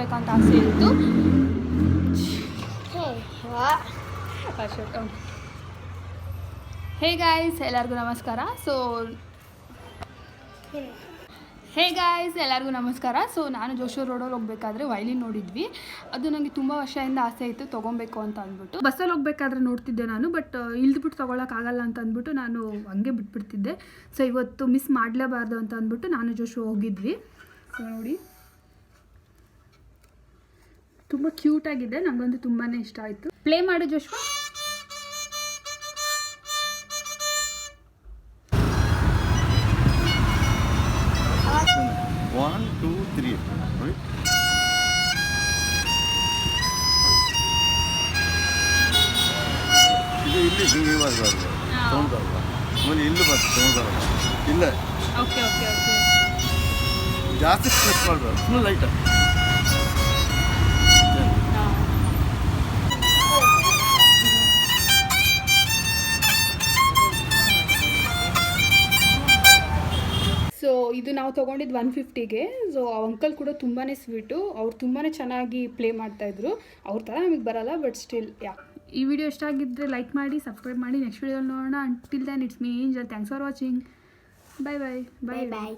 ತೊಗೊಬೇಕಂತ ಆಸೆ ಇತ್ತು. Hey guys, ಎಲ್ಲರಿಗೂ ನಮಸ್ಕಾರ. ಸೊ ನಾನು ಜೋಶೂರ್ ರೋಡಲ್ಲಿ ಹೋಗ್ಬೇಕಾದ್ರೆ ವೈಲಿನ್ ನೋಡಿದ್ವಿ. ಅದು ನನಗೆ ತುಂಬ ವರ್ಷದಿಂದ ಆಸೆ ಇತ್ತು ತೊಗೊಬೇಕು ಅಂತ ಅಂದ್ಬಿಟ್ಟು. ಬಸ್ಸಲ್ಲಿ ಹೋಗ್ಬೇಕಾದ್ರೆ ನೋಡ್ತಿದ್ದೆ ನಾನು, ಬಟ್ ಇಳಿದ್ಬಿಟ್ಟು ತೊಗೊಳಕ್ಕಾಗಲ್ಲ ಅಂತ ಅಂದ್ಬಿಟ್ಟು ನಾನು ಹಂಗೆ ಬಿಟ್ಬಿಡ್ತಿದ್ದೆ. ಸೊ ಇವತ್ತು ಮಿಸ್ ಮಾಡಲೇಬಾರ್ದು ಅಂತ ಅಂದ್ಬಿಟ್ಟು ನಾನು ಜೋಶು ಹೋಗಿದ್ವಿ. ಸೊ ನೋಡಿ, ತುಂಬ ಕ್ಯೂಟಾಗಿದೆ, ನನಗಂತೂ ತುಂಬಾ ಇಷ್ಟ ಆಯಿತು. ಪ್ಲೇ ಮಾಡು ಜೋಶು. 1 2 3 ನೋಡಿ. ಇದು ಇಲ್ಲಿ ಹಿಂಗೆ ಬರಬಾರ್ದು, ಸೌಂಡ್ ಬರಲ್ಲ. ಆಮೇಲೆ ಇಲ್ಲಿ ಬರ್ತದೆ ಸೌಂಡ್ ಬರಲ್ಲ. ಇಲ್ಲ ಓಕೆ ಓಕೆ ಓಕೆ, ಜಾಸ್ತಿ ಪ್ರೆಸ್ ಮಾಡಬಾರ್ದು, ಫುಲ್ ಲೈಟ್. ಸೊ ಇದು ನಾವು ತೊಗೊಂಡಿದ್ದು 150ಗೆ. ಸೊ ಆ ಅಂಕಲ್ ಕೂಡ ತುಂಬಾ ಸ್ವೀಟು, ಅವ್ರು ತುಂಬಾ ಚೆನ್ನಾಗಿ ಪ್ಲೇ ಮಾಡ್ತಾಯಿದ್ರು. ಅವ್ರ ಥರ ನಮಗೆ ಬರಲ್ಲ, ಬಟ್ ಸ್ಟಿಲ್ ಈ ವಿಡಿಯೋ ಇಷ್ಟ ಆಗಿದ್ದರೆ ಲೈಕ್ ಮಾಡಿ, ಸಬ್ಸ್ಕ್ರೈಬ್ ಮಾಡಿ. ನೆಕ್ಸ್ಟ್ ವಿಡಿಯೋಲ್ಲಿ ನೋಡೋಣ. Until then it's me angel. Thanks for watching. Bye bye bye bye.